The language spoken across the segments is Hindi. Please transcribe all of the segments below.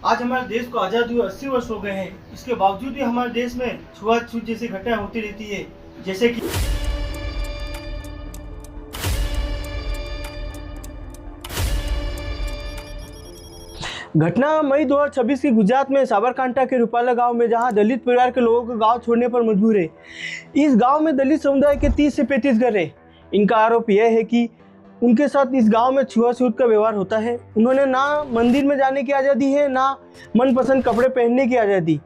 आज हमारे देश को आज़ाद हुए 80 वर्ष हो गए हैं। इसके बावजूद भी हमारे देश में छुआछूत जैसी घटनाएं होती रहती है। जैसे कि घटना मई 2026 की गुजरात में साबरकांठा के रूपाला गांव में, जहां दलित परिवार के लोगों को गांव छोड़ने पर मजबूर है। इस गांव में दलित समुदाय के 30 से 35 घर है। इनका आरोप यह है कि उनके साथ इस गांव में छुआछूत का व्यवहार होता है। उन्होंने ना मंदिर में जाने की आज़ादी है, ना मनपसंद कपड़े पहनने की आज़ादी।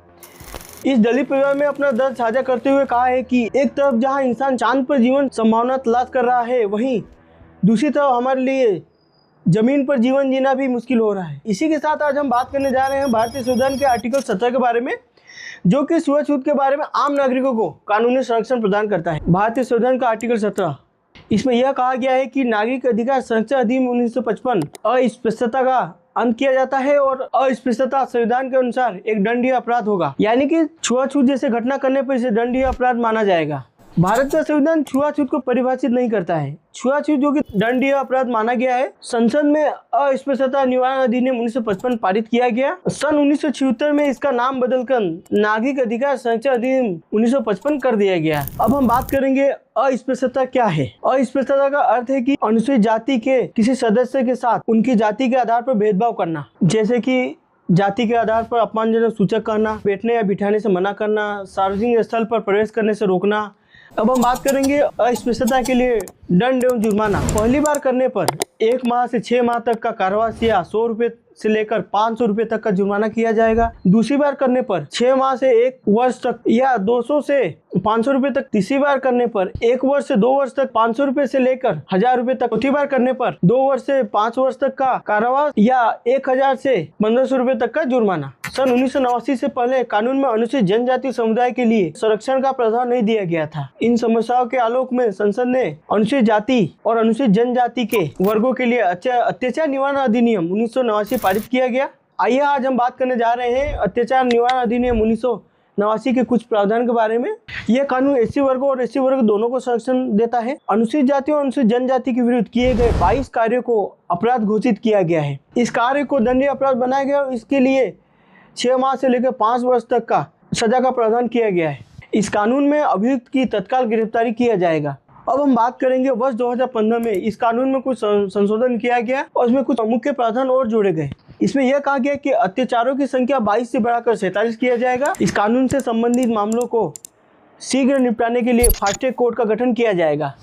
इस दलित परिवार में अपना दर्द साझा करते हुए कहा है कि एक तरफ जहां इंसान चांद पर जीवन संभावना तलाश कर रहा है, वहीं दूसरी तरफ हमारे लिए जमीन पर जीवन जीना भी मुश्किल हो रहा है। इसी के साथ आज हम बात करने जा रहे हैं भारतीय संविधान के आर्टिकल 17 के बारे में, जो कि छुआछूत के बारे में आम नागरिकों को कानूनी संरक्षण प्रदान करता है। भारतीय संविधान का आर्टिकल 17, इसमें यह कहा गया है कि नागरिक अधिकार संरक्षण अधिनियम 1955 अस्पष्टता का अंत किया जाता है और अस्पष्टता संविधान के अनुसार एक दंडनीय अपराध होगा, यानी कि छुआछूत जैसे घटना करने पर इसे दंडनीय अपराध माना जाएगा। भारत का संविधान छुआछूत को परिभाषित नहीं करता है। छुआछूत जो कि दंडनीय अपराध माना गया है, संसद में अस्पष्टता निवारण अधिनियम 1955 पारित किया गया। सन 1976 में इसका नाम बदलकर नागरिक अधिकार संरक्षण अधिनियम 1955 कर दिया गया। अब हम बात करेंगे अस्पृश्यता क्या है। अस्पृश्यता का अर्थ है कि अनुसूचित जाति के किसी सदस्य के साथ उनकी जाति के आधार पर भेदभाव करना, जैसे कि जाति के आधार पर अपमानजनक सूचक करना, बैठने या बिठाने से मना करना, सार्वजनिक स्थल पर प्रवेश करने से रोकना। अब हम बात करेंगे अस्पृश्यता के लिए दंड एवं जुर्माना। पहली बार करने पर 1 माह से 6 माह तक का कारावास या 100 रुपये से लेकर 500 रुपये तक का जुर्माना किया जाएगा। दूसरी बार करने पर 6 माह से 1 वर्ष तक या 200 से 500 रुपये तक। तीसरी बार करने पर 1 वर्ष से 2 वर्ष तक 500 रुपये से लेकर 1000 रुपये तक। चौथी बार करने पर 2 वर्ष से 5 वर्ष तक का कारावास या 1000 से 1500 रुपये तक का जुर्माना। सन 1989 से पहले कानून में अनुसूचित जनजाति समुदाय के लिए संरक्षण का प्रावधान नहीं दिया गया था। इन समस्याओं के आलोक में संसद ने अनुसूचित जाति और अनुसूचित जनजाति के वर्गों के लिए अत्याचार निवारण अधिनियम 1989 पारित किया गया। आइए आज हम बात करने जा रहे हैं अत्याचार निवारण अधिनियम 1989 के कुछ प्रावधान के बारे में। यह कानून एससी वर्ग और एससी वर्ग दोनों को संरक्षण देता है। अनुसूचित जाति और अनुसूचित जनजाति के विरुद्ध किए गए 22 कार्यों को अपराध घोषित किया गया है। इस कार्य को दंडनीय अपराध बनाया गया और इसके लिए 6 माह से लेकर 5 वर्ष तक का सजा का प्रावधान किया गया है। इस कानून में अभियुक्त की तत्काल गिरफ्तारी किया जाएगा। अब हम बात करेंगे वर्ष 2015 में इस कानून में कुछ संशोधन किया गया और इसमें कुछ मुख्य प्रावधान और जोड़े गए। इसमें यह कहा गया कि अत्याचारों की संख्या 22 से बढ़ाकर 47 किया जाएगा। इस कानून से संबंधित मामलों को शीघ्र निपटाने के लिए फास्ट ट्रैक कोर्ट का गठन किया जाएगा।